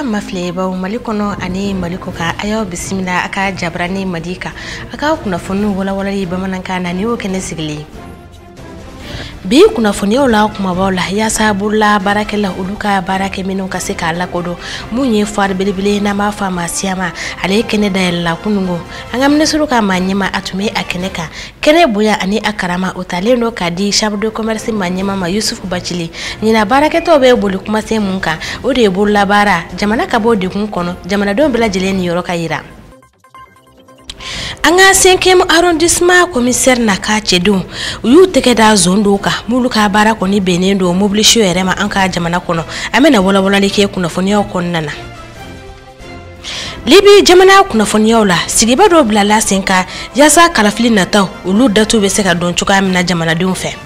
Mafleba malikono ani malikoka ayo bisimila aka jabrani madika aka kuna fonu wala bamananka na niwo kene sigili bi kuna foni ola kuma bawla ya sabulla barakella uluka barake minu kaseka alla kodo munye far bilibile na ma fama siama ale kene da yalla kunungo angamne suruka manyema atume akeneka kene buya ani akarama utalendo kadi chambre de commerce manyema ma Yusuf Bachili nyina barake to be bolu kuma se munka ode bulla bara jamana kabo de kun kono jamana don bela jeleni yoro kayira anga 5e arrondissement commissaire naka chedo uyu teke da zondoka muluka bara ko ni benendo mobilisho erema anka jamana kono amena wala leke kuna foniyo konnana libi jamana kuna foniyo la sigiba do blala senka yasa kalafili nataw ulu datu be seka don chuka amena jamana dum fe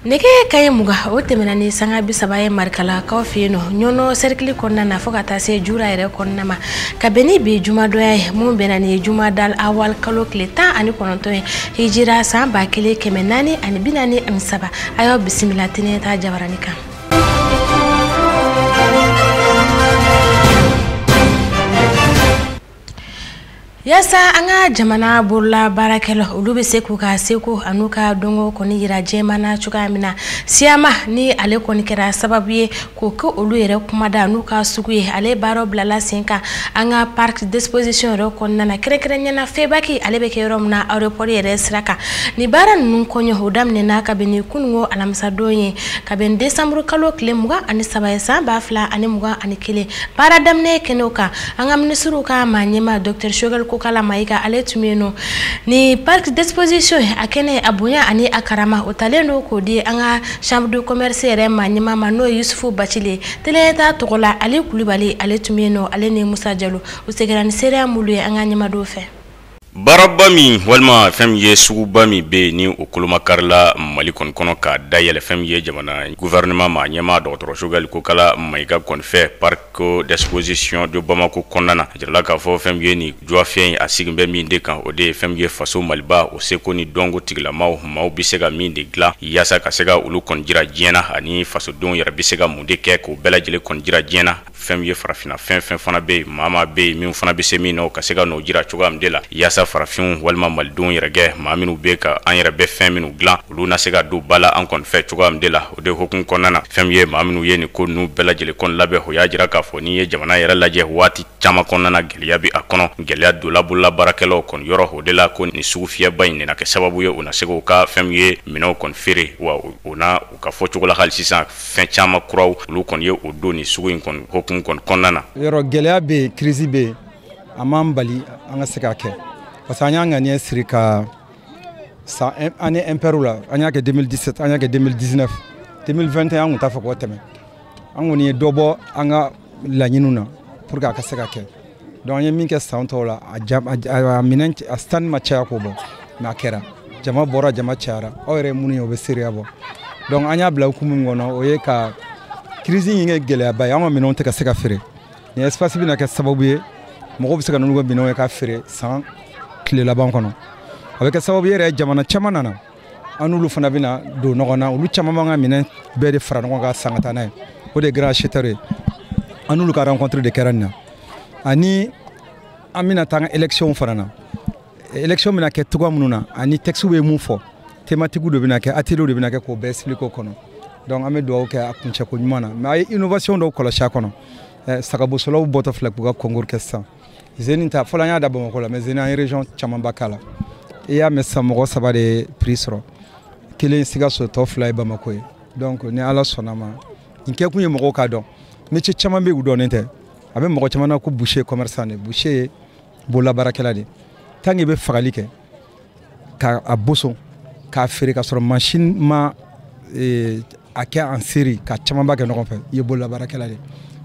neke kay muga otemena ni sanga bisabaye markala kawfino nyono cercle konna na fokata se jura ere konna ma kabeni be juma doya mu benani juma dal awal kalo kleta ani kononto hijira samba kele kemenani ani binani amsaba ayo bismillah tine ta jabaranika yasa anga jamana bulla barakelo ulube seku ka seku anuka dongo koni yira jemana chuka mina siama ni ale koni kera sababu ye ko ulu yere kuma da anuka suguye ale baro blala senka anga park disposition ro konna na krekre nyana febaki ale be kerom na aeroport yere sraka ni baran nun konyo hodam ne na kabeni kungo alamsa doye kaben december kalo klemuga ani sabaye samba fla ani muga ani kele para damne kenoka anga ministru ka manyema dr shogal kala maika ale tumeno ni parc d'exposition akene abunya ani akarama utalendo ko di anga chambre de commerce rema nyima mano Yusuf Bachili teleta tokola ale kulibali ale tumeno ale ne Musa Jallo usegrani seria mulu anga nyima do fe Barabami walma fem ye sugubami be ni okuluma karla malikon kono ka dayele fem ye jamana gouvernement ma nyama docteur Shogal ko kala maiga kon fait parc d'exposition de Bamako konana jala ka fo fem ye ni joa fien asigbe mi de kan ode fem ye faso malba o seko ni dongo tigla maw bisega mi de gla yasa ka sega ulu kon jira jena ani faso don yara bisega munde ke ko bela jele kon jira jena fem ye farafina fen fana be mama be mi fana be semi no ka sega no jira chugam de la yasa farafin walma maldon yɛrɛgɛ maaminu be ka an yɛrɛ bɛ fɛn minnu dilan olu na se ka do bala an kɔni fɛ cogoya min de la o de hokun kɔnɔna na fɛn ye maaminu ye ni ko nu bɛɛ lajɛlen kɔni labɛn o y'a jira k'a fɔ n'i ye jamana yɛrɛ lajɛ waati caman kɔnɔna na gɛlɛya bi a kɔnɔ gɛlɛya donna bolola baarakɛlaw kɔni yɔrɔ o de la ko ni sugu fiyɛba in nana kɛ sababu ye o na se k'o ka fɛn ye minɛnw kɔni feere wa o na u ka fɔ cogo la hali sisan fɛn caman kuraw olu kɔni ye o don ni sugu in kɔni hokun kɔni kɔnɔna na yɔrɔ gɛlɛya be crise be a man bali an ka se ka kɛ parce que an y'a ŋaniya siri ka san année impair la an y'a kɛ 2017 an y'a kɛ 2019 2021 an kun t'a fɛ k'o tɛmɛ an kɔni ye dɔ bɔ an ka laɲiniw na pour que a ka se ka kɛ donc an ye min kɛ san tɔw la a minɛn a stand ma caya k'o bɔ mais a kɛra jama bɔra jama cayara aw yɛrɛ minnu ye o bɛ seereya bɔ donc an y'a bila hukumu min kɔnɔ o ye ka crise in kɛ gɛlɛyaba ye an ka minɛnw tɛ ka se ka feere ni espace bɛna kɛ sababu ye mɔgɔw bɛ se ka n'olu ka minɛnw ye ka feere san tile laban kɔnɔ a bɛ kɛ sababu yɛrɛ jamana caman nana an n'olu fana bɛna don ɲɔgɔn na olu caman b'an ka minɛn bɛɛ de fara ɲɔgɔn kan san ka taa n'a ye o de ye grand acheteur ye an n'olu ka rencontre de kɛra nin na ani an bɛna taa an ka élection fana na élection bɛna kɛ cogoya minnu na ani texte bɛ mun fɔ thématique de bɛna kɛ atelier de bɛna kɛ k'o bɛɛ expliquer o kɔnɔ donc an bɛ dugawu kɛ a kuncɛko ɲuman na mais a ye innovation dɔw kɔlɔsi a kɔnɔ sagabosolaw bɔtɔ filɛ k'u ka concours kɛ sisan Zeni ta fɔlɔ an y'a da Bamakɔ la mais Zeni an ye région caman ba k'a la i y'a mɛn sisan mɔgɔ 3 de prix sɔrɔ kelen Sikaso tɔ 2 ye Bamako ye donc ni Ala sɔnna ma nin kɛ kun ye mɔgɔw k'a dɔn métier caman bɛ yen u dɔnnen tɛ a bɛ mɔgɔ caman na ko boucher commerçant de boucher ye bololabaarakɛla de tant que i bɛ fagali kɛ k'a boson k'a feere k'a sɔrɔ machine ma a kɛ en série ka caman ba kɛ ɲɔgɔn fɛ i ye bololabaarakɛla de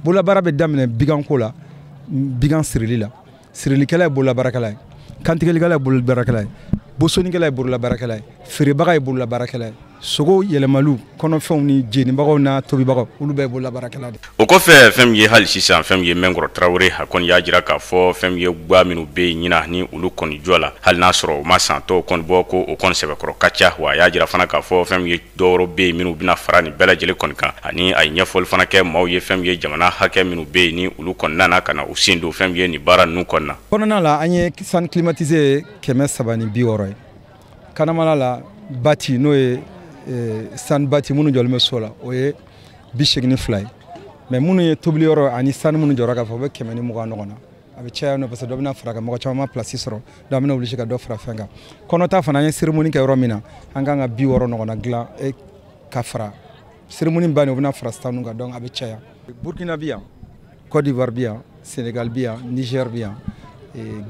bololabaara bɛ daminɛ biganko la bigan sirili la sirilikɛla ye bololabaarakɛla ye kantigɛlikɛla ye bololabaarakɛla ye bosonikɛla ye borola baarakɛla ye feerebaga ye borola baarakɛla ye sogo yɛlɛmalu kɔnɔfɛnw ni jenibagaw na tobibagaw olu bɛɛ ye borola baarakɛla de. O kɔfɛ fɛn min ye hali sisan fɛn min ye Mɛnkɔrɔ Tarawele a kɔni y'a jira k'a fɔ fɛn min ye gwa minnu bɛ yen ɲina ni olu kɔni jɔ la hali n'a sɔrɔ u ma san tɔw kɔni bɔ ko o kɔni sɛbɛkɔrɔ ka ca wa a y'a jira fana k'a fɔ fɛn min ye dɔwɛrɛw bɛ yen minnu bɛna fara nin bɛɛ lajɛlen kɔni kan ani a ye ɲɛfɔli fana kɛ maaw ye fɛn min ye jamana hakɛ minnu bɛ yen ni olu kɔni nana ka na u sen don fɛn min ye nin baara ninnu kɔni na. Kɔnɔna la an ye san climatisé 360 ye Kanamala la bati n'o ye san bati minnu jɔlen bɛ so la o ye 82 ye mais minnu ye tobili yɔrɔ ani san minnu jɔra k'a fɔ u bɛ 120 ɲɔgɔn na a bɛ caya parce que dɔ bɛna fara kan mɔgɔ caman ma place sɔrɔ donc an bɛna obligé ka dɔ fara fɛn kan kɔnɔta fana an ye cérémonie kɛ yɔrɔ min na an kan ka 60 ɲɔgɔnna dilan ka fara cérémonie bannen u bɛna fara stanu kan donc a bɛ caya. Burkina bi yan Côte d'Ivoire bi yan Sénégal bi yan Niger bi yan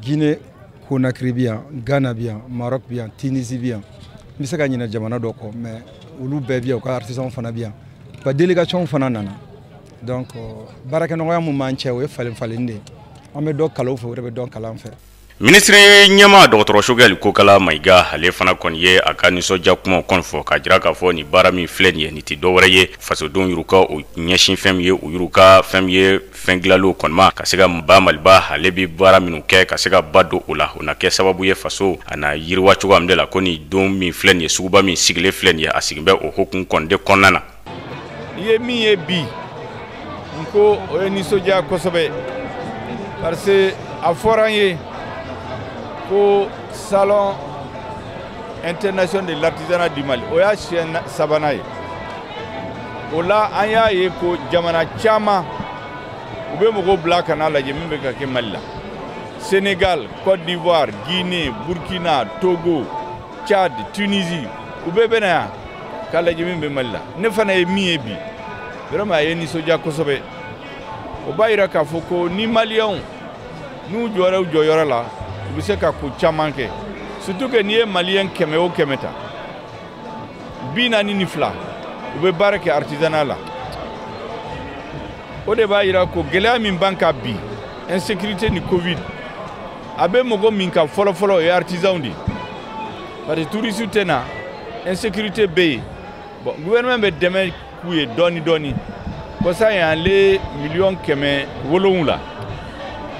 Guinée Conakry bi yan Ghana bi yan Maroc bi yan Tunisie bi yan n bɛ se ka ɲinɛ jamana dɔ kɔ mais olu bɛɛ bi yan u ka artisans fana bi yan ka délégation fana nana donc baarakɛɲɔgɔnya mun b'an cɛ o ye falen falen de ye an bɛ dɔ kalan u fɛ o de bɛ dɔ kalan fɛ. Ministre ɲɛma dɔgɔtɔrɔsokɛli Kokala Mayiga ale fana kɔni ye a ka nisɔndiya kumaw kɔni fɔ k'a jira k'a fɔ nin baara min filɛ nin ye nin tɛ dɔwɛrɛ ye fasodenw yuruka o ɲɛsin fɛn min ye u yuruka fɛn min ye fɛn dilanliw kɔni ma ka se ka ba Maliba ale bɛ baara minnu kɛ ka se ka ba don o la o na kɛ sababu ye faso a na yiriwa cogoya min de la ko nin don min filɛ nin ye suguba min sigilen filɛ nin ye a sigin bɛ o hokumu kɔni de kɔnɔna na. I ye min ye bi n ko o ye nisɔndiya kosɛbɛ parce que a fɔra an ye ko salon international de l'artisanat du Mali o y'a siɲɛ sabanan ye o la an y'a ye ko jamana caman u bɛ mɔgɔw bila ka n'a lajɛ min bɛ ka kɛ Mali la Sénégal, Côte d'Ivoire, Guinée, Burkina, Togo, Tchad, Tunisie u bɛɛ bɛ na yan k'a lajɛ min bɛ Mali la ne fana ye min ye bi vraiment a ye nisɔndiya kosɛbɛ o b'a yira k'a fɔ ko ni maliyɛnw n'u jɔra u jɔyɔrɔ la u bɛ se ka ko caman kɛ surtout que n'i ye maliyɛn 100 o 100 ta 42 u bɛ baara kɛ artisanat la o de b'a yira ko gɛlɛya min b'an kan bi insécurité ni Covid a bɛ mɔgɔ min kan fɔlɔfɔlɔ o ye artisanw de parce que touristes tɛ na insécurité bɛ yen bon gouvernement bɛ dɛmɛ k'u ye dɔɔni dɔɔni kosa ye ale $700,000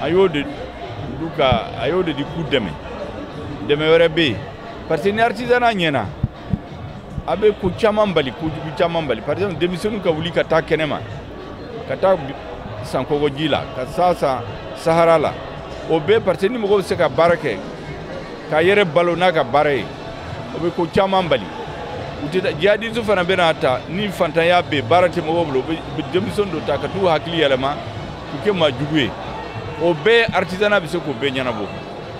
a y'o de di k'u dɛmɛ wɛrɛ bɛ yen parce que ni artisanat ɲɛna a bɛ ko caman bali kojugu caman bali par exemple denmisɛnninw ka wuli ka taa kɛnɛma ka taa san kɔgɔji la ka taa san sahara la o bɛɛ parce que ni mɔgɔw bɛ se ka baara kɛ k'a yɛrɛ balo n'a ka baara ye o bɛ ko caman bali jihadistes fana bɛ n'a ta ni fantanya bɛ baara tɛ mɔgɔw bolo u bɛ denmisɛnnin dɔ ta ka t'u hakili yɛlɛma k'u kɛ maajugu ye o bɛɛ artisanat bɛ se k'o bɛɛ ɲɛnabɔ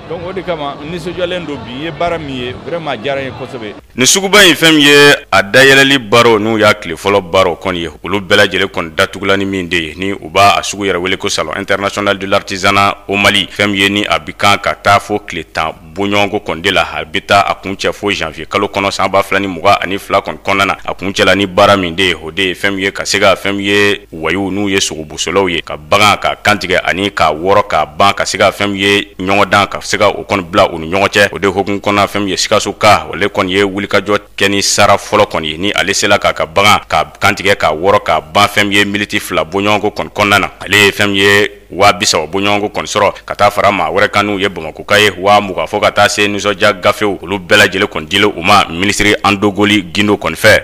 donc o de kama nisɔndiyalen don bi ye baara min ye vraiment diyara n ye kosɛbɛ. Ni suguba in fɛn min ye a dayɛlɛli baaraw n'u y'a tile fɔlɔ baaraw kɔni ye olu bɛɛ lajɛlen kɔni datugula ni min de ye ni u b'a a sugu yɛrɛ wele ko salon international de l'artisanat au Mali fɛn min ye ni a bi kan ka taa fo tile 10 bɔɲɔgɔnko kɔni de la a bɛ taa a kun cɛ fo janvier kalo kɔnɔ san 2022 kɔni kɔnɔna na a kun cɛla ni baara min de ye o de ye fɛn min ye ka se ka fɛn min ye wayiw n'u ye sogobusolaw ye ka bagan ka kantigɛ ani ka wɔrɔ ka ban ka se ka fɛn min ye ɲɔgɔndan ka se ka o kɔni bila u ni ɲɔgɔn cɛ o de hokumu kɔnɔna fɛn min ye Sikaso ka o le kɔni ye wulikajɔ kɛ ni sara fɔlɔ kɔni ye ni ale sela k'a ka bagan ka kantigɛ ka wɔrɔ ka ban fɛn min ye militi 2 bɔɲɔgɔnko kɔni kɔnɔna na ale ye fɛn min ye 30 bɔɲɔgɔnko kɔni sɔrɔ ka taa fara maa wɛrɛ kan n'u ye Bamakoka ye 20 fo ka taa se nisɔndiya gafew olu bɛɛ lajɛlen kɔni dilen u ma ministre Andogoli Gindo kɔni fɛ.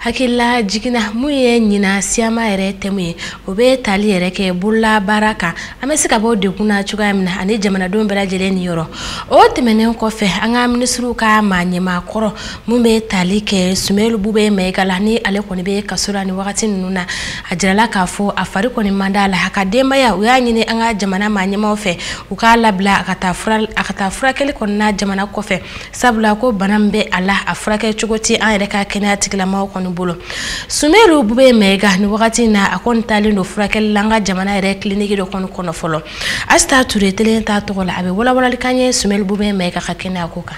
Hakila jigina mun ye ɲina siyama yɛrɛ tɛmu ye o bɛ tali yɛrɛ kɛ bolola baara kan an bɛ se ka bɔ dekun na cogoya min na ani jamanadenw bɛɛ lajɛlen ni yɔrɔ o tɛmɛnen kɔfɛ an ka ministriw ka maa ɲɛmaakɔrɔ mun bɛ tali kɛ Sumelu Bube Mayiga la ni ale kɔni bɛ kaso la ni wagati ninnu na a jirala k'a fɔ a fari kɔni man d'a la a ka denbaya u y'a ɲini an ka jamana maa ɲɛmaaw fɛ u k'a labila a ka taa furakɛli kɔni na jamana kɔfɛ sabula ko bana min bɛ a la a furakɛ cogo tɛ an yɛrɛ ka kɛnɛya tigilamaaw kɔni bolo Sumelu Bube Mayiga ni wagati na a kɔni talen do furakɛli la an ka jamana yɛrɛ clinique dɔ kɔnɔ fɔlɔ Asta Ture telen ta tɔgɔ la a bɛ walawalali kan ye Sumelu Bube Mayiga ka kɛnɛya ko kan.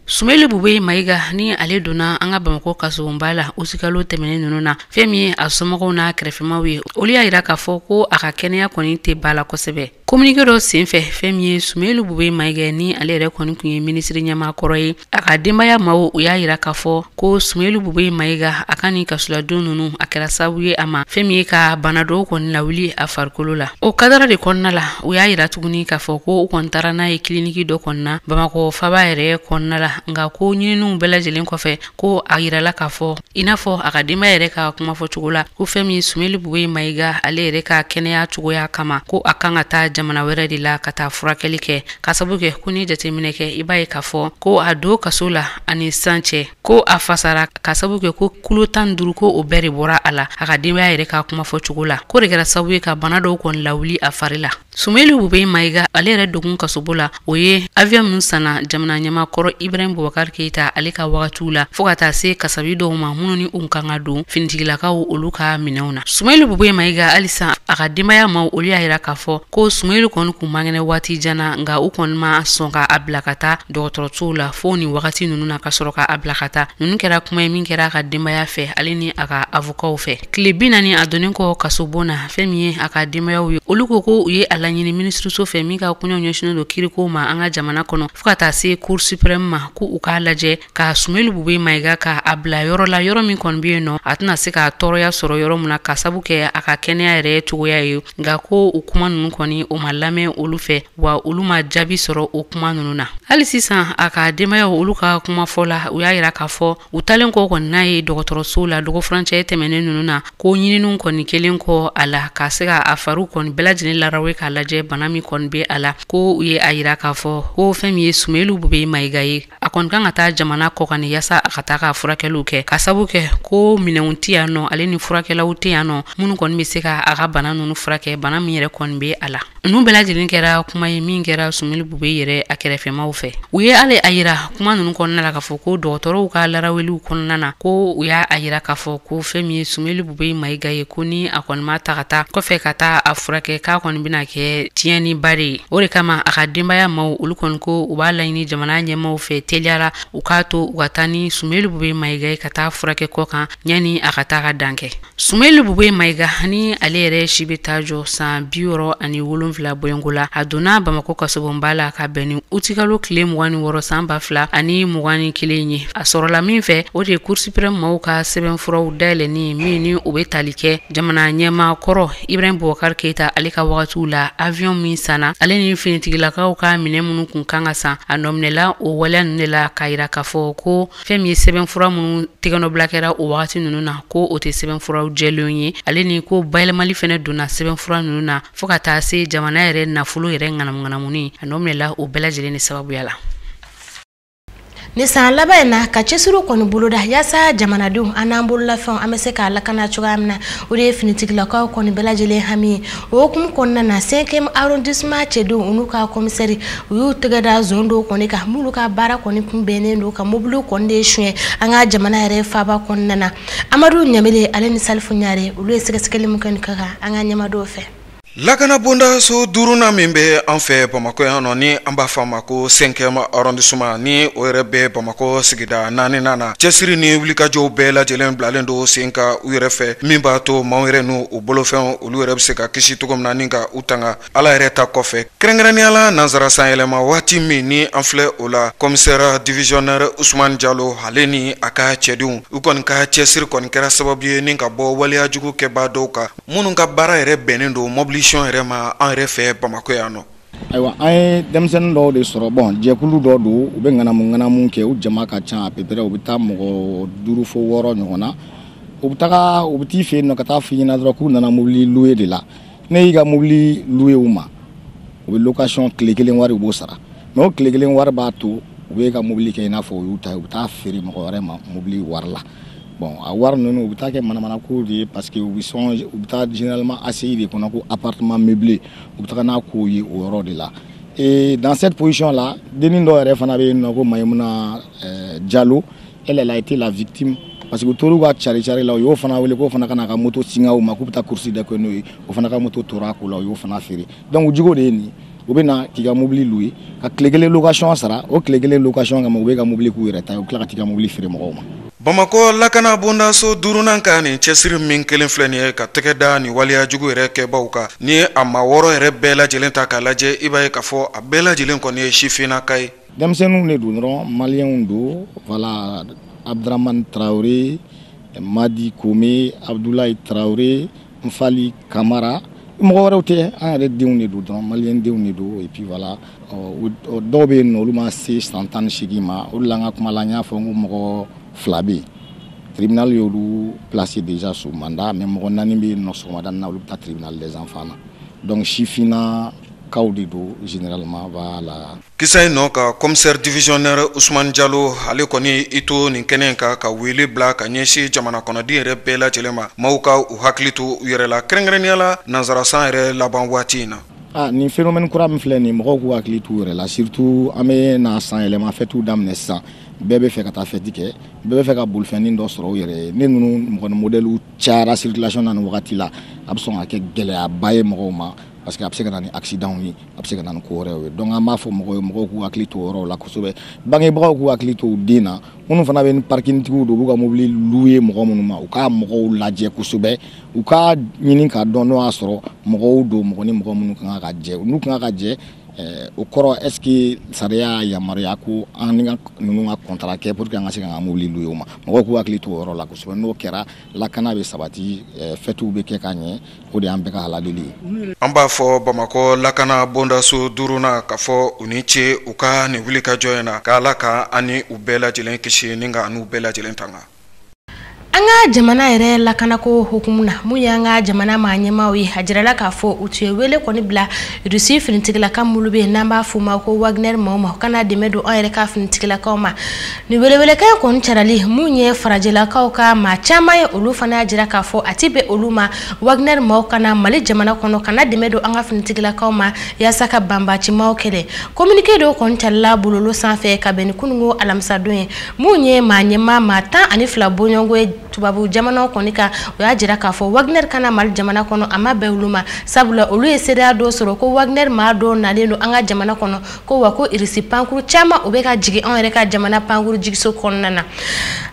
Sumelu Bube Mayiga ni ale donna an ka Bamako kasonba la usikalo tɛmɛnen ninnu na fɛn min ye a somɔgɔw n'a kɛrɛfɛmaw ye olu y'a yira k'a fɔ ko a ka kɛnɛya kɔni tɛ ba la kosɛbɛ communiqué dɔ senfɛ fɛn min ye Sumelu Bube Mayiga ni ale yɛrɛ kɔni kun ye ministre ɲɛmaakɔrɔ ye a ka denbaya maaw u y'a yira k'a fɔ ko Sumelu Bube Mayiga a ka ni kasuladon ninnu a kɛra sababu ye a ma fɛn min ye ka bana dɔw kɔni lawuli a farikolo la o kadara de kɔnɔna la u y'a yira tuguni k'a fɔ ko u kɔni taara n'a ye kiliniki dɔ kɔnɔna Bamakɔ faba yɛrɛ kɔnɔna la nka ko ɲininiw bɛɛ lajɛlen kɔfɛ ko a yirala k'a fɔ i n'a fɔ a ka denbaya yɛrɛ ka kuma fɔ cogo la ko fɛn min ye Sumelu Bube Mayiga ale yɛrɛ ka kɛnɛya cogoya kama ko a kan ka taa jamana wɛrɛ de la ka taa furakɛli kɛ ka sababu kɛ ko ni jateminɛ kɛ i b'a ye k'a fɔ ko a don kaso la ani san cɛ ko a fasara ka sababu kɛ ko kulo 15 ko o bɛɛ de bɔra a la a ka denbaya yɛrɛ ka kuma fɔ cogo la ko de kɛra sababu ye ka bana dɔw kɔni lawuli a fari la Sumelu Bube Mayiga ale yɛrɛ dogun kasobo la o ye avion min sanna jamana ɲɛmaakɔrɔ Ibrahim Boubacar Keita ale ka wagatiw la fo ka taa se kasabi dɔw ma minnu ni u kan ka don finitigilakaw olu ka minɛnw na Sumelu Bube Mayiga halisa a ka denbaya ma olu y'a yira k'a fɔ ko Sumelu kɔni kun mangɛnɛ waati jana nka u kɔni ma sɔn ka a bila ka taa dɔgɔtɔrɔsow la fo ni wagati ninnu na ka sɔrɔ ka a bila ka taa ninnu kɛra kuma ye min kɛra a ka denbaya fɛ ale ni a ka avocaw fɛ tile 40 a donnen kɔ kasobon na fɛn min ye a ka denbayaw ye olu ko ko u ye a laɲini ministreso fɛ min ka kuɲaw ɲɛsinnen don kiriko ma an ka jamana kɔnɔ fo ka taa se cour suprême ma ko u k'a lajɛ ka Sumelu Bube Mayiga ka a bila yɔrɔ la yɔrɔ min kɔni bɛ yen nɔ a tɛna se ka tɔɔrɔya sɔrɔ yɔrɔ mun na ka sabu kɛ a ka kɛnɛya yɛrɛ cogoya ye nka ko u kuma ninnu kɔni o ma lamɛn olu fɛ wa olu ma jaabi sɔrɔ o kuma ninnu na hali sisan a ka denbaya olu ka kuma fɔ la u y'a yira k'a fɔ u talen kɔ kɔni n'a ye dɔgɔtɔrɔso la dɔgɔ furancɛ tɛmɛnen ninnu na ko ɲininiw kɔni kelen kɔ a la ka se ka a fariw kɔni bɛɛ lajɛlen larawe k'a lajɛ bana min kɔni bɛ a la ko u ye a yira k'a fɔ ko fɛn min ye Sumelu Bube Mayiga ye a kɔni kan ka taa jamana kɔ kan yasa a ka taa ka furakɛliw kɛ ka sabu kɛ ko minɛnw tɛ yan nɔ ale ni furakɛlaw tɛ yan nɔ minnu kɔni bɛ se ka a ka bana ninnu furakɛ bana min yɛrɛ kɔni bɛ a la ninnu bɛɛ lajɛlen kɛra kuma ye min kɛra Sumelu Bube yɛrɛ a kɛrɛfɛmaw fɛ u ye ale a yira kuma ninnu kɔnɔna la k'a fɔ ko dɔgɔtɔrɔw ka laraweliw kɔnɔna na ko u y'a a yira k'a fɔ ko fɛn min ye Sumelu Bube Mayiga ye ko ni a kɔni ma ta ka taa kɔfɛ ka taa a furakɛ k'a kɔni bɛna kɛ tiɲɛniba de ye o de kama a ka denbaya maaw olu kɔni ko u b'a laɲini jamana ɲɛmaaw fɛ teliyara u k'a to u ka taa ni Sumelu Bube Mayiga ye ka taa furakɛ kɔ kan yanni a ka taa ka dan kɛ Sumelu Bube Mayiga ni ale yɛrɛ si bɛ taa jɔ san 67 bɔyɔngo la a donna Bamakɔ kasobonba la ka bɛn ni utikalo tile 26 san 2021 ye a sɔrɔla min fɛ o de ye cour suprême maaw ka sɛbɛnfuraw dayɛlɛni min ni u bɛ tali kɛ jamana ɲɛmaakɔrɔ Ibrahim Boubacar Keita ale ka wagatiw la avion min sanna ale ni finitigilakaw ka minɛ minnu kun kan ka san a nɔminɛla o waleya ninnu de la k'a yira k'a fɔ ko fɛn min ye sɛbɛnfura minnu tɛgɛnɔbila kɛra o wagati ninnu na ko o tɛ sɛbɛnfuraw jɛlenw ye ale ni ko bayɛlɛmali fɛnɛ donna sɛbɛnfura ninnu na fo ka taa se jamana yɛrɛ nafolo yɛrɛ ŋanamuŋanamuni a nɔminɛla o bɛɛ lajɛlen ni sababuya la ni san laban na ka cɛsiriw kɔni boloda yasa jamanadenw an n'an bololafɛnw an bɛ se k'a lakana cogoya min na o de ye finitigilakaw kɔni bɛɛ lajɛlen hami ye o hukumu kɔnɔna na 5e arrondissement cɛdenw u n'u ka komisɛri u y'u tɛgɛ da zone dɔw kɔni kan m'olu ka baara kɔni kunbɛnnen don ka mobiliw kɔni de suɲɛ an ka jamana yɛrɛ faaba kɔnɔna na Amadu Ɲamele ale ni Salifu Ɲare olu ye sɛgɛsɛgɛli min kɛ ka kan an ka ɲɛmadenw fɛ Lakana bonda so duruna min bɛ an fɛ Bamakɔ yan nɔ ni an b'a fɔ a ma ko 5e arrondissement ni o yɛrɛ bɛ Bamakɔ sigida 4nan na cɛsiri ni wulikajɔw bɛɛ lajɛlen bilalen don sen ka u yɛrɛ fɛ min b'a to maaw yɛrɛ n'u u bolofɛnw olu yɛrɛ bɛ se ka kisi cogo min na ni ka u tanga Ala yɛrɛ ta kɔfɛ kɛrɛnkɛrɛnnenya la nanzara sanyɛlɛma waati min ni an filɛ o la commissaire divisionnaire Ousmane Diallo ale ni a ka cɛdenw u kɔni ka cɛsiri kɔni kɛra sababu ye ni ka bɔ waleya jugu kɛbaa dɔw kan minnu ka baara yɛrɛ bɛnnen don mobili yɛrɛ ma an yɛrɛ fɛ Bamakɔ yan nɔ ayiwa an ye denmisɛnnin dɔw de sɔrɔ jɛkulu dɔ don u bɛ ŋanamu kɛ u jama ka ca à peu près u bɛ taa mɔgɔ 5 fo 6 ɲɔgɔn na u bɛ t'i fɛ yen nɔ ka taa f'i ɲɛna dɔrɔn k'u nana mobili louer de la ne y'i ka mobili louer u ma u bɛ location tile 1 wari u b'o sara mais o tile 1 wari b'a to u bɛ ka mobili kɛ i n'a fɔ u y'u ta u bɛ taa feere mɔgɔ wɛrɛ ma mobili wari la bon a wari ninnu u bɛ taa kɛ manamana ko de ye parce que u bɛ taa généralement ACI de kɔnɔ ko appartement meublé u bɛ taa n'a ko ye o yɔrɔ de la et dans cette position là denni dɔ yɛrɛ fana bɛ yen nɔ ko Mayimuna Diallo elle a été la victime parce que u tor'u ka cari la u y'o fana wele k'o fana ka na ka moto singa u ma k'u bɛ taa course de kɛ n'o ye o fana ka moto tora a ko la u y'o fana feere donc u jogo de ye nin u bɛ na k'i ka mobili louer ka tile 1 location sara o tile 1 location kama u bɛ ka mobili k'u yɛrɛ ta ye u tila ka t'i ka mobili feere mɔgɔw ma Bamako lakana bonda so durunan ka ni cɛsiri min kelen filɛ nin ye ka tɛgɛ da ni waliya jugu yɛrɛ kɛbaw kan ni a ma wɔɔrɔ yɛrɛ bɛɛ lajɛlen ta k'a lajɛ i b'a ye k'a fɔ a bɛɛ lajɛlen kɔni ye sifinnaka ye. Denmisɛnninw de don dɔrɔn maliyɛnw don voilà Abdramane Traoré, Madi Kome, Abdoulaye Traoré, Mfali Kamara mɔgɔ wɛrɛw tɛ an yɛrɛ denw de don dɔrɔn maliyɛn denw de don et puis voilà dɔw bɛ yen nɔ olu ma se san 18 ma o de la n ka kuma la n y'a fɔ n ko mɔgɔ 2 bɛ yen tribunal y'olu placé déjà sous mandat mais mɔgɔ 4 bɛ yen nɔ sɔgɔmada na olu bɛ taa tribunal des enfants na donc sifinna kaw de do généralement voilà. Kisa in nɔ ka commissaire divisionnaire Ousmane Diallo ale kɔni i to nin kɛnɛ kan ka wele bila ka ɲɛsin jamana kɔnɔden yɛrɛ bɛɛ lajɛlen ma maaw ka u hakili to u yɛrɛ la kɛrɛnkɛrɛnnenya la nanzarasan yɛrɛ laban waati in na. Nin phénomène kura min filɛ nin mɔgɔw k'u hakili to u yɛrɛ la surtout an bɛ na san yɛlɛma fêtiw daminɛ sisan bɛɛ bɛ fɛ ka taa fêti kɛ bɛɛ bɛ fɛ ka bolifɛnnin dɔ sɔrɔ u yɛrɛ ye ne ninnu mɔgɔ modèle cayara circulation na nin wagati la a bɛ sɔn ka kɛ gɛlɛyaba ye mɔgɔw ma parce que a bɛ se ka na ni accident ye a bɛ se ka na ni ko wɛrɛw ye donc an b'a fɔ mɔgɔw ye mɔgɔw k'u hakili to o yɔrɔ la kosɛbɛ bangebagaw k'u hakili to u den na minnu fana bɛ ni parking tigiw don u b'u ka mobili louer mɔgɔ minnu ma u ka mɔgɔw lajɛ kosɛbɛ u ka ɲini k'a dɔn n'o y'a sɔrɔ mɔgɔw don mɔgɔ ni mɔgɔ minnu kan ka jɛ n'u kan ka jɛ o kɔrɔ est ce que sariya yamaruya ko an ni ninnu ka contrat kɛ pour que an ka se ka mobili louer o ma mɔgɔw k'u hakili to o yɔrɔ la kosɛbɛ n'o kɛra lakana bɛ sabati fêtiw bɛ kɛ ka ɲɛ o de y'an bɛɛ ka haladeli ye. An b'a fɔ Bamakɔ lakana bondaso duruna k'a fɔ u ni ce u ka nin wulikajɔ in na k'Ala ka ani u bɛɛ lajɛlen kisi ni ka n'u bɛɛ lajɛlen tanga. An ka jamana yɛrɛ lakanako hukumu na mun y'an ka jamana maa ɲɛmaaw ye a jirala k'a fɔ u tun ye wele kɔni bila Rusi finitigilaka minnu bɛ yen n'an b'a f'u ma ko Wagner maaw ma u kana dɛmɛ don an yɛrɛ ka finitigilakaw ma ni welewelekan kɔni carali mun ye farajɛlakaw ka maa caman ye olu fana y'a jira k'a fɔ a ti bɛn olu ma Wagner maaw kana Mali jamana kɔnɔ kana dɛmɛ don an ka finitigilakaw ma yaasa ka banbaacimaw kɛlɛ communiqué dɔ kɔni carila bɔlɔlɔ sanfɛ ka bɛn ni kununko alamisadon ye mun ye maa ɲɛmaa maa 12 bɔɲɔgɔnko ye tubabu jamana kɔni ka o y'a jira k'a fɔ Wagner kana Mali jamana kɔnɔ a ma bɛn olu ma sabula olu ye seereya dɔ sɔrɔ ko Wagner maa dɔ nalen don an ka jamana kɔnɔ ko wa ko irisi pankuru caman o bɛ ka jigin an yɛrɛ ka jamana pankuru jigiso kɔnɔna na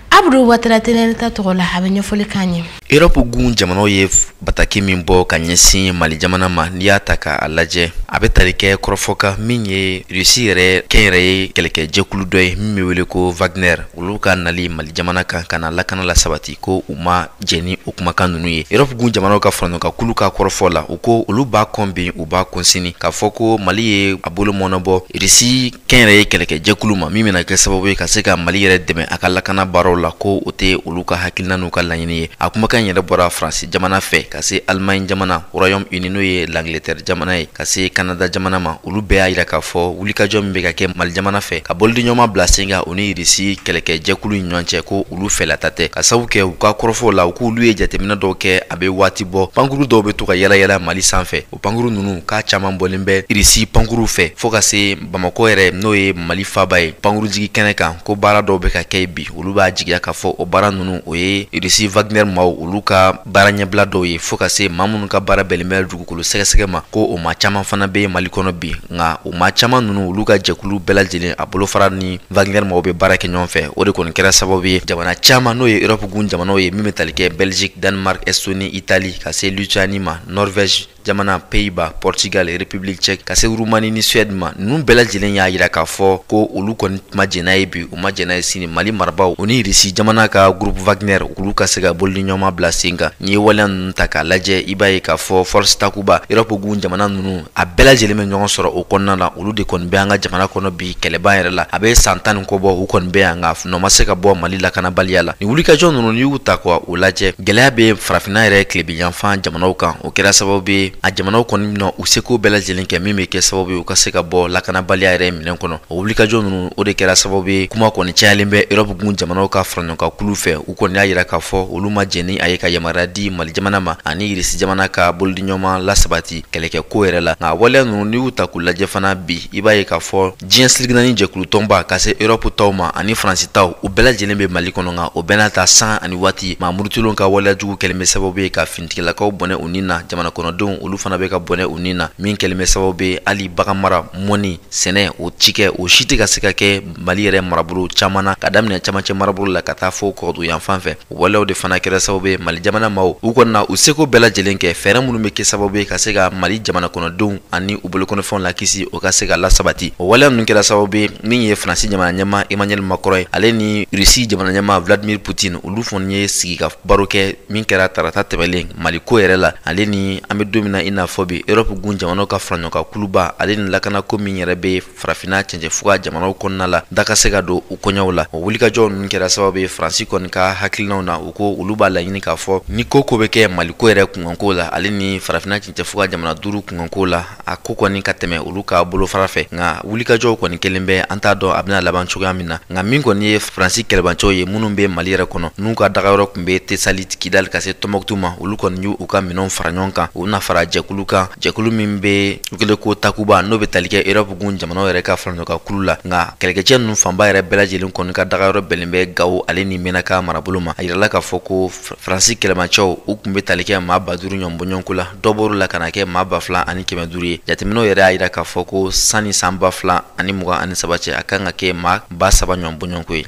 Abdou Watara Tenelita tɔgɔ la a bɛ ɲɛfɔli k'an ye. Europe gun jamanaw ye bataki min bɔ ka ɲɛsin Mali jamana ma n'i y'a ta k'a lajɛ a bɛ tali kɛ kɔrɔfɔka min ye Rusi yɛrɛ kɛnyɛrɛ ye kɛlɛkɛjɛkulu dɔ ye min bɛ wele ko Wagner olu ka nali Mali jamana kan ka na lakana la sabati ko u ma jɛn ni o kumakan ninnu ye. Europe gun jamanaw ka faraɲɔgɔnkan kulu ka kɔrɔfɔ la u ko olu b'a kɔn bin u b'a kɔnsini k'a fɔ ko Mali ye a bolo mɔnɔbɔ Rusi kɛnyɛrɛ ye kɛlɛkɛjɛkulu ma min bɛna kɛ sababu ye ka se ka Mali yɛrɛ dɛmɛ a ka lakana baaraw la ko o tɛ olu ka hakilina n'u ka laɲini ye. A kumakan yɛrɛ bɔra France jamana fɛ ka se Allemagne jamana Royaume-Uni n'o ye l'Angleterre jamana ye ka se Canada jamana ma olu bɛɛ y'a yira k'a fɔ wulikajɔ min bɛ ka kɛ Mali jamana fɛ ka bolidiɲɔgɔnma bila sen kan o ni Rusi kɛlɛkɛjɛkulu ni ɲɔgɔn cɛ ko olu fɛlata tɛ ka sabu kɛ u ka kɔrɔfɔw la u k'olu ye jateminɛ dɔw kɛ a bɛ waati bɔ pankuru dɔw bɛ to ka yalayala Mali sanfɛ o pankuru ninnu k'a caman bɔlen bɛ Rusi pankuru fɛ fo ka se Bamako yɛrɛ n'o ye Mali faaba ye pankuru jigi kɛnɛ kan ko baara dɔw bɛ ka kɛ bi olu b'a jigiya k'a fɔ o baara ninnu o ye Rusi Wagner maaw olu ka baara ɲɛbila dɔw ye fo ka se maa minnu ka baara bɛnnen bɛ dugukolo sɛgɛsɛgɛ ma ko o maa caman fana bɛ Mali kɔnɔ bi nka o maa caman ninnu olu ka jɛkulu bɛɛ lajɛlen a bolofara ni Wagner maaw bɛ baara kɛ ɲɔgɔn fɛ o de kɔni kɛra sababu ye jamana caman n'o ye Europe gun jamanaw ye min bɛ tali kɛ Belgique, Danemark, Estonie, Italie ka se Lituanie ma Norvège jamana Pays-Bas, Portugal, République tchèque ka se Roumanie ni Suède ma ninnu bɛɛ lajɛlen y'a yira k'a fɔ ko olu kɔni ma jɛn'a ye bi u ma jɛn'a ye sini Mali marabaaw o ni Rusi jamana ka groupe Wagner olu ka se ka boli ɲɔgɔnma bila sen kan n'i ye waleya ninnu ta k'a lajɛ i b'a ye k'a fɔ force takuba Europe gun jamana ninnu a bɛɛ lajɛlen bɛ ɲɔgɔn sɔrɔ o kɔnɔna la olu de kɔni bɛ an ka jamana kɔnɔ bi kɛlɛba yɛrɛ la a bɛ san 10 kɔ bɔ u kɔni bɛ yan nka nɔ ma se ka bɔ Mali lakanabaliya la ni wulikajɔ ninnu n'i y'u ta k'o lajɛ gɛlɛya bɛ farafinna yɛrɛ tilebiyanfan jamanaw kan o kɛra sababu ye a jamanaw kɔni bɛna u seko bɛɛ lajɛlen kɛ min bɛ kɛ sababu ye u ka se ka bɔ lakanabaliya yɛrɛ minɛn kɔnɔ o wulikajɔ ninnu o de kɛra sababu ye kuma kɔni cayalen bɛ Europe gun jamanaw ka faraɲɔgɔnkan kulu fɛ u kɔni y'a yira k'a fɔ olu ma jɛn ni a ye ka yamaruya di Mali jamana ma ani Rusi jamana ka bolidiɲɔgɔnma lasabati kɛlɛkɛ ko yɛrɛ la nka waleya ninnu n'i y'u ta k'u lajɛ fana bi i b'a ye k'a fɔ diɲɛ siliginani jɛkulu tɔnba ka se Europe taw ma ani Faransi taw u bɛɛ lajɛlen bɛ Mali kɔnɔ nka o bɛɛ n'a ta san ani waati maa murutilenw ka waleya jugu kɛlen bɛ sababu ye ka finitigilakaw bɔnɛ u ni na jamana kɔnɔdenw mun olu fana be ka bɔnɛ u nina min kɛlɛmɛ sababu be ali baganmara mɔni sɛnɛ o cikɛ o si tɛ ka se ka kɛ Mali yɛrɛ marabolo caman na ka daminɛ camancɛ marabolo la ka taa fo kɔgɔdu yan fan fɛ walew de fana kɛra sababu ye Mali jamana maaw u kɔni na u seko bɛɛ lajɛlen kɛ fɛɛrɛ minnu be kɛ sababu ye ka se ka Mali jamana kɔnɔdenw ani u bolokɔnɔfɛnw la kisi o ka se ka lasabati o walew ninnu kɛra sababu ye min ye Faransi jamana ɲɛma Emmanuel Macron ye ale ni Russie jamana ɲɛma Vladimir Putin olu fɔni ye sigi ka baro kɛ min kɛra tarata tɛmɛlen Mali ko yɛrɛ la ale ni an be don min na i n'a fɔ bi Europe gun jamanaw ka fara ɲɔgɔn kan kuluba ale ni lakana ko min yɛrɛ be farafina cɛncɛfuga jamanaw kɔnɔna la da ka se ka don u kɔɲɔw la o wulikajɔw ninnu kɛra sababu ye Faransi kɔni ka hakilinaw na u ko olu b'a laɲini k'a fɔ ni ko bɛ kɛ Mali ko yɛrɛ kunkanko la ale ni farafina cɛncɛfuga jamana 5 kunkanko la a ko kɔni ka tɛmɛ olu ka bolofara fɛ nka wulikajɔw kɔni kelen bɛ an t'a dɔn a bɛna laban cogoya min na nka min kɔni ye Faransi kɛlɛbancɛw ye minnu bɛ Mali yɛrɛ kɔnɔ n'u ka dagayɔrɔ tun bɛ Tesali Kidali ka se Tombouctou ma olu kɔni y'u ka minɛnw fara ɲɔgɔn kan u na fara jɛkulu kan jɛkulu min bɛ wele ko Takuba n'o bɛ tali kɛ Europe gun jamanaw yɛrɛ ka fara ɲɔgɔn kan kulu la nka kɛlɛkɛcɛ ninnu fanba yɛrɛ bɛɛ lajɛlen kɔni ka dagayɔrɔ bɛnnen bɛ Gawo ale ni Menaka marabolo ma a yirala k'a fɔ ko Faransi kɛlɛbancɛw u tun bɛ tali kɛ maa 5,000 ɲɔgɔnbɔɲɔgɔnko la dɔ bɔr'u la ka na kɛ maa 2,200 ye jateminɛw yɛrɛ y'a yira k'a fɔ ko sanni san 2,023 cɛ a kan ka kɛ maa 3,000 ɲɔgɔnbɔɲɔgɔnko ye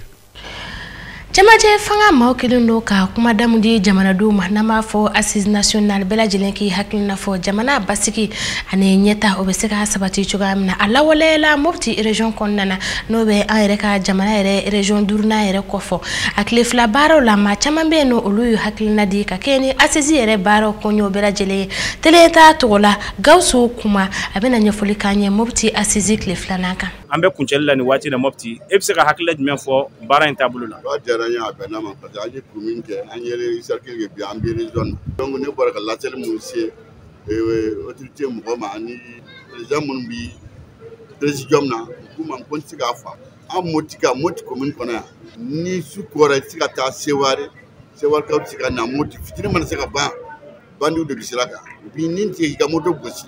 Jamaje fanga maaw kelen do ka kuma damu di jamanadenw ma n'a m'a fɔ assise nationale bɛɛ lajɛlen k'i hakilina fɔ jamana basigi ani ɲɛta o bɛ se ka sabati cogoya min na a lawaleyala Mopti région kɔnɔna na n'o bɛ an yɛrɛ ka jamana yɛrɛ région 5nan yɛrɛ kɔfɔ a tile 2 baaraw la maa caman bɛ yen nɔ olu y'u hakilina di ka kɛ ni assise yɛrɛ baaraw kɔɲɔ bɛɛ lajɛlen ye tele ta tɔgɔ la Gawusu Kuma a bɛna ɲɛfɔli k'an ye Mopti assise tile 2nan kan an bɛ kuncɛli la ni waati na Mopti e bɛ se ka hakilila jumɛn fɔ baara in taabolo la an y'a bɛn n'a ma parce que an ye commune kɛ an ye cercle kɛ bi an bɛ région na donc ne bɔra ka lacɛli minnu se autorité mɔgɔ ma ani président minnu bi présidium na k'u ma ko n tɛ se k'a fa an Mopti commune kɔnɔ yan ni su kora i tɛ se ka taa Sewarekaw tɛ se ka na Mopti fitiri mana se ka ban bandiw de bɛ sira kan u b'i nin tigɛ k'i ka moto gosi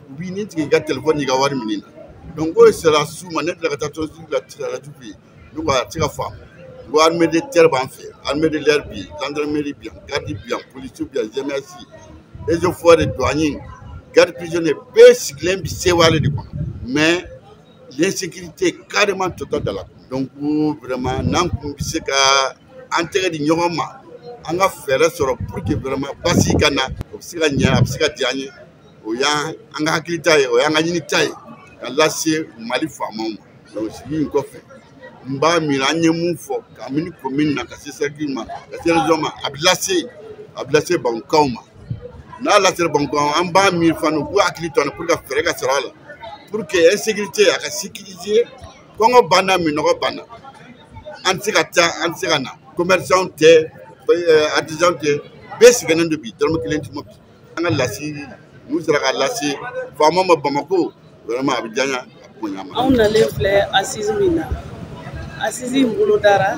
u b'i nin tigɛ k'i ka téléphone n'i ka wari minɛ na donc o sera su ma ne tila ka taa tɔnsigi la radio bi ne ko a tɛ se ka faamu ko armée de terre b'an fɛ armée de l'air bi gendarmerie bi yan garde bi yan police bi yan GMS eaux et forêts douaniers garde prisonnier bɛɛ sigilen bi Seware de kɔnɔ mais l'insécurité est carrément totale dans la commune donc vraiment n'an kun bɛ se ka an tɛgɛ di ɲɔgɔn ma an ka fɛɛrɛ sɔrɔ pour que vraiment basigi ka na o bɛ se ka ɲɛ a bɛ se ka diya an ye o y'an an ka hakilita ye o y'an ka ɲinita ye ka lase Mali faamaw ma donc sigi in kɔfɛ n b'a miiri an ye mun fɔ ka mini commune na ka se cercle ma ka se région ma a bɛ lase Bagukaw ma n'a lasera Bagukaw an b'a miiri fana u k'u hakili to an na pour que fɛɛrɛ ka sɔrɔ a la pour que insécurité a ka sécuriser kɔngɔ banna minɔgɔ banna an tɛ se ka taa an tɛ se ka na commerçant tɛ artisan tɛ bɛɛ sɛgɛnnen do bi dɔrɔmɛ 1 tɛ Mopti an ka lasigi n'u sera ka lase faamaw ma Bamako vraiment a bɛ diya n ye a bɛ bonya ma. Anw nalen filɛ assise min na assise in bolo dara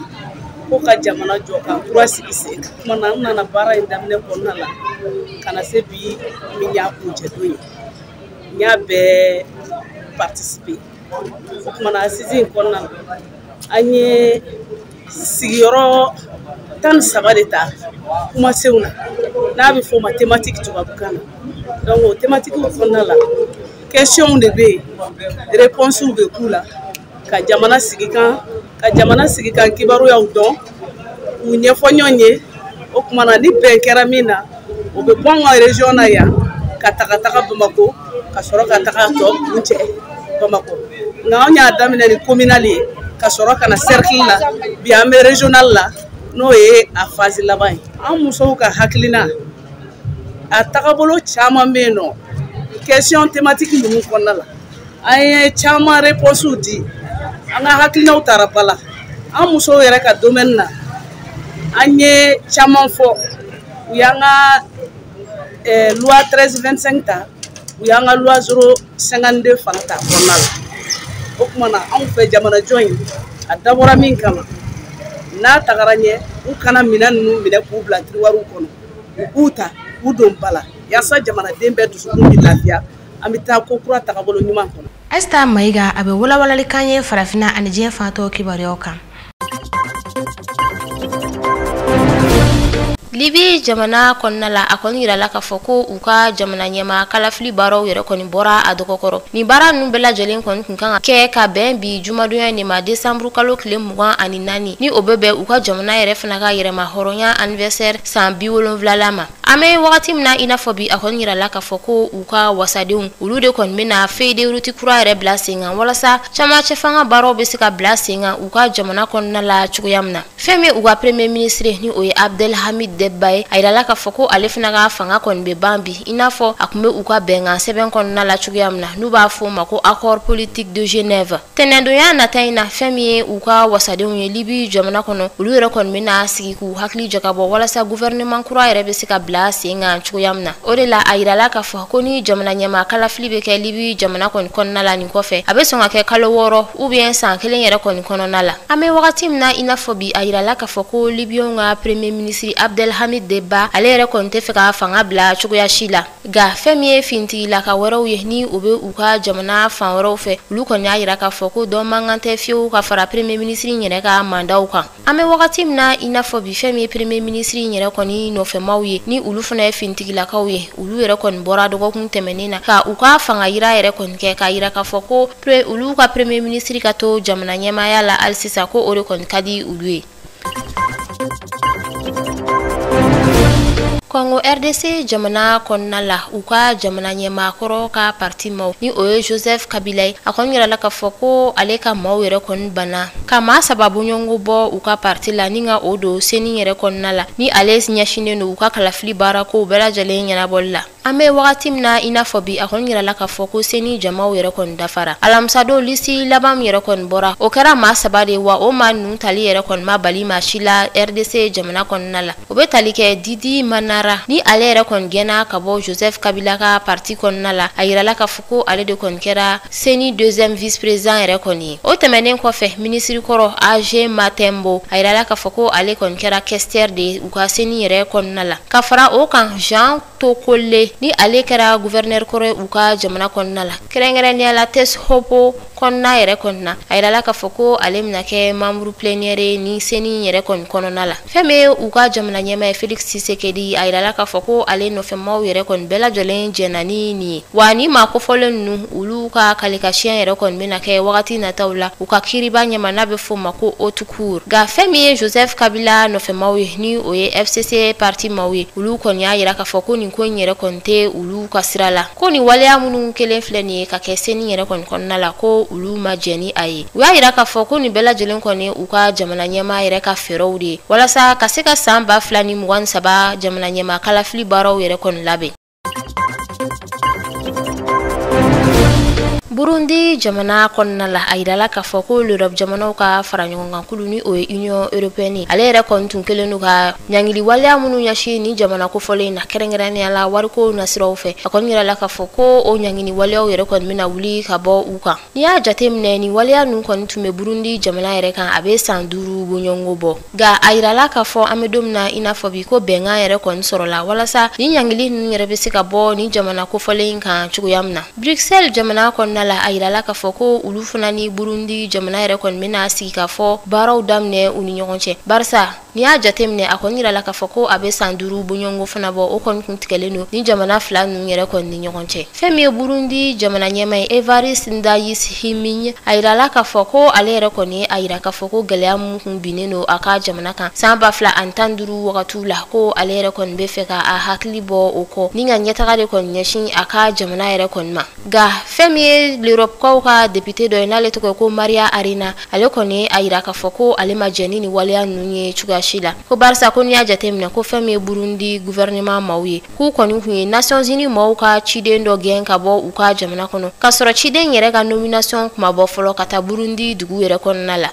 ko ka jamana jɔ ka kura sigi sen kan kuma na an nana baara in daminɛ kɔnɔna la ka na se bi min y'a kuncɛ don ye n y'a bɛɛ participer o kuma na assise in kɔnɔna la an ye sigiyɔrɔ 13 de ta kumasenw na n'a bɛ fɔ o ma thématique tubabukan na donc o thématique kɔnɔna la question de bɛ yen réponse bɛ k'u la ka jamana sigi kan kibaruyaw dɔn u ɲɛfɔ ɲɔgɔn ye o kuma na ni bɛn kɛra min na o bɛ bɔ an ka région na yan ka taga Bamako ka sɔrɔ ka taga tɔ kuncɛ Bamako nka anw y'a daminɛ ni communal ye ka sɔrɔ ka na cercle la bi an bɛ régional la n'o ye a phase laban ye an musow ka hakilina a tagabolo caman bɛ yen nɔ question thématique ninnu kɔnɔna la an ye caman réponse di an ka hakilinaw taara ba la an musow yɛrɛ ka domaine na an ye caman fɔ u y'an ka loi 1325 ta u y'an ka loi 052 fana ta kɔnɔna la o kuma na anw fɛ jamana jɔn in a dabɔra min kama n'a tagara ɲɛ u kana minɛn ninnu minɛ k'u bila tiroiruw kɔnɔ u k'u ta k'u don ba la yaasa jamanaden bɛɛ dusukun bɛ lafiya an bɛ taa ko kura tagabolo ɲuman kɔnɔ. Aisata Mayiga a bɛ walawalali kan ye farafina ani diɲɛ fan tɔw kibaruyaw kan. Libi jamana konna la akoni yirala ka foko u ka jamana nyema kalafili baraw yere koni bora adokokoro ni bara nu bela jelen koni kunkan ke ka ben bi jumadoya ni ma December kalo kile mugan ani nani ni obebe u ka jamana yere fana ka yere ma horonya anniversaire san bi wolon vlalama ame wakati mna inafobi akoni yirala ka foko u ka wasadeun ulude kon mena fede ruti kura yere blasinga wala sa chama chefanga baraw be sika blasinga u ka jamana konna la chukuyamna feme u ka premier ministre ni oye Abdel Hamid Debay ayirala ka foko alefina ga fanga kon be bambi inafo akume uka benga seben kon na la chugiyamna nuba fo mako accord politique de Genève tenendo ya nataina femi uka wasade onye libi jamana kono ulure kon mina sigi ku hakli jakabo wala sa gouvernement kura yere be sika blase nga chugiyamna odela ayirala ka foko ni jamana nyama kala flibe ke libi jamana kon na la ni kofe abesonga ke kalo woro ou bien san kelen yere kon na la ame wakati mna inafo bi ayirala ka foko libyo nga premier ministre Abdel Hamid Deba alere konte feka fanga bla chukuya shila ga femie finti la ka wero yehni obe uka jamana fan wero fe lu kon ya yira ka foko do mangante fiu ka fara premier ministre nyere ka manda uka ame wakati mna inafo bi femie premier ministre nyere koni no fe mawye ni ulu funa finti la ka uye ulu yere kon bora do kun temenina ka uka fanga yira yere kon ke ka yira ka foko pre ulu ka premier ministre ka to jamana nyema yala alsisa ko ore kon kadi uluye Kongo RDC jamana konna la uka jamana nyema koro ka parti maw ni oye Joseph Kabila akonyira la ka foko aleka maw yere kon bana kama sababu nyongo bo uka parti la ninga odo seni yere konna la ni ales nyashine no uka kala fili barako bela jale nyana bolla ame wakati mna inafobi akonyira la ka foko seni jamaw yere kon dafara alamsado lisi labam yere kon bora okara ma sabade wa o manu tali yere kon ma bali ma shila RDC jamana konna la obetali ke didi mana ni alere kon gena kabo Joseph Kabila ka parti kon nala ayirala ka fuko ale de kon kera seni deuxième vice-président ere koni o temenen ko fe ministre koro AG Matembo ayirala ka fuko ale kon kera kester de uka seni ere kon nala ka fara o kan Jean Tokolle ni ale kera gouverneur koro uka jamana kon nala kerengere ni ala tes hopo kon na ere kon na ayirala ka fuko ale mnake membre plénière ni seni ere kon nala feme uka jamana nyema Felix Tshisekedi ayirala ka foko ale no fe maw yere kon bela jolen jenani ni wani ma ko folen nu ulu ka kalikashien yere kon mena ke wakati na tawla uka kiriba nyama na be fo mako otukur ga femi Joseph Kabila no fe maw ni oye FCC parti maw ulu kon ya yira ka foko ni kon yere kon te ulu ka sirala ko ni wale amunu kelen fleni ka keseni yere kon nala ko ulu ma jeni ayi wa yira ka foko ni bela jolen kon ni uka jamana nyama yere ka ferowde wala sa kaseka samba flani mwan saba jamana nyema kala fili baraw yere kon labe Burundi jamana konna la ayidala ka foko l'Europe jamana ka faranyonga kuluni o Union Européenne alere kon tunkelenu ka nyangili wale amunu nyashi ni jamana ko fole na kerengerani ala wariko na sirofe akonyira la ka foko o nyangini wale o yere kon mina wuli ka bo uka ni ya jatemne ni wale anu kon tume Burundi jamana yere kan abe sanduru bunyongo bo ga ayidala ka fo amedom na inafobi ko benga yere kon sorola wala sa ni nyangili ni yere besika bo ni jamana ko fole kan chukuyamna Bruxelles jamana konna la ayirala ka foko ulufuna ni Burundi jamana yere kon mena sigi ka fo baraw damne uni nyonche barsa ni a jatemne akonyira la ka foko abe sanduru bunyongo funa bo okon kuntikeleno ni jamana flanu yere kon ni nyonche femi Burundi jamana nyema Evariste Ndayis Himigne ayirala ka foko alere koni ayira ka foko geleam bineno aka jamana kan samba fla antanduru wakatu la ko alere kon be feka a hakli bo oko ni nganyeta kade kon nyashin aka jamana yere kon ma ga femi l'Europe ko ka député do inale to ko Maria Arena ale koni ayira ka foko ale majeni ni wale anunye chugashila ko barsa ko ni ajatemna ko femi Burundi gouvernement mawi ku koni huye Nations Unies mawka chide ndo genka bo uka jamana kono kasoro chide nyere ga nomination kuma bo folo kata Burundi dugu yere kon nala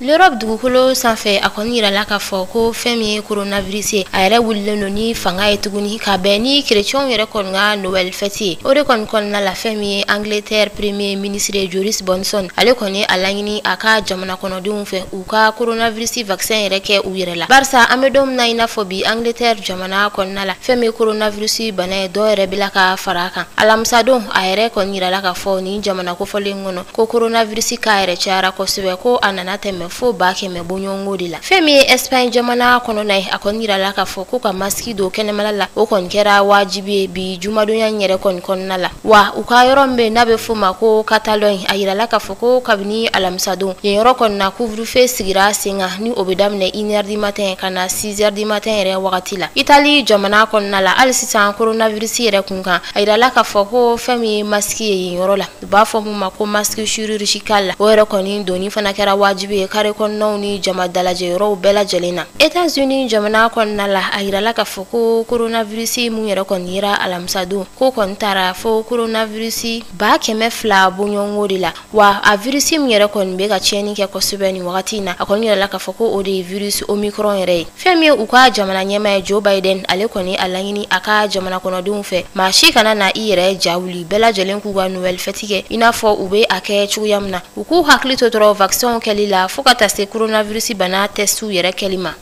L'Europe dugukolo sanfɛ a kɔni yirala ka fɔ ko fɛn min ye coronavirus ye a yɛrɛ wulilen don ni fanga ye tuguni ka bɛn ni chrétiens yɛrɛ kɔni ka Noël fête ye o de kɔni kɔnɔna la fɛn min ye Angleterre premier ministre Boris Johnson ale kɔni a laɲini a ka jamana kɔnɔdenw fɛ u ka coronavirus vaccin yɛrɛ kɛ u yɛrɛ la barisa an bɛ don min na i n'a fɔ bi Angleterre jamana kɔnɔna la fɛn min ye coronavirus bana ye dɔw yɛrɛ bɛ la ka fara a kan alamisa don a yɛrɛ kɔni yirala ka fɔ ni jamana kofɔlen kɔnɔ ko coronavirus k'a yɛrɛ cayara kosɛbɛ ko a nana tɛmɛ fo ba kɛmɛ bɔɲɔgɔnko de la fɛn min ye Espagne jamana kɔnɔna ye a kɔni yirala k'a fɔ ko ka maski don kɛnɛmala la o kɔni kɛra wajibi ye bi jumadonya yɛrɛ kɔni kɔnɔna la wa u ka yɔrɔ min n'a bɛ fɔ ma ko Catalogne a yirala k'a fɔ ko kabini alamisadon yen yɔrɔ kɔni na couvre-feu sigira sen kan ni o bɛ daminɛ 1h du matin ka na 6h du matin yɛrɛ wagati la Italie jamana kɔnɔna la hali sisan coronavirus yɛrɛ kun kan a yirala k'a fɔ ko fɛn min ye maski ye yen yɔrɔ la u b'a fɔ mun ma ko maski chirurgical la o yɛrɛ kɔni doni fana kɛra wajibi ye kare kɔnɔnaw ni jama dalajɛ yɔrɔw bɛɛ lajɛlen na États-Unis jamana kɔnɔna la a yirala k'a fɔ ko coronavirus mun yɛrɛ kɔni yira alamisadon ko kɔni taara fo coronavirus 200 bɔɲɔgɔnko de la wa a virus min yɛrɛ kɔni bɛ ka tiɲɛni kɛ kosɛbɛ ni wagati in na a kɔni yirala k'a fɔ ko o de ye virus Omicron yɛrɛ ye fɛn min u ka jamana ɲɛmaa Joe Biden ale kɔni a laɲini a ka jamana kɔnɔdenw fɛ maa si kana na i yɛrɛ ja wuli bɛɛ lajɛlen k'u ka nouvelle fête kɛ i n'a fɔ u bɛ a kɛ cogoya min na u k'u hakili to dɔrɔn vaccin kɛli la fo ka taa se coronavirus bana testiw yɛrɛ kɛli ma.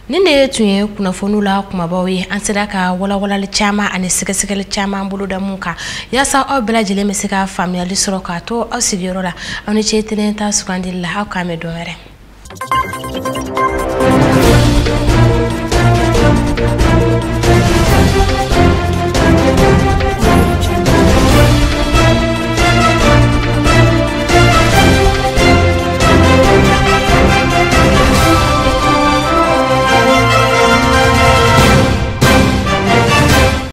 Nin de tun ye kunnafoniw la kumabaw ye an sera ka walawalali caman ani sɛgɛsɛgɛli caman bolo da mun kan yaasa aw bɛɛ lajɛlen bɛ se ka faamuyali sɔrɔ k'a to aw sigiyɔrɔ la aw ni ce telen ta sugandili la aw k'an mɛn don wɛrɛ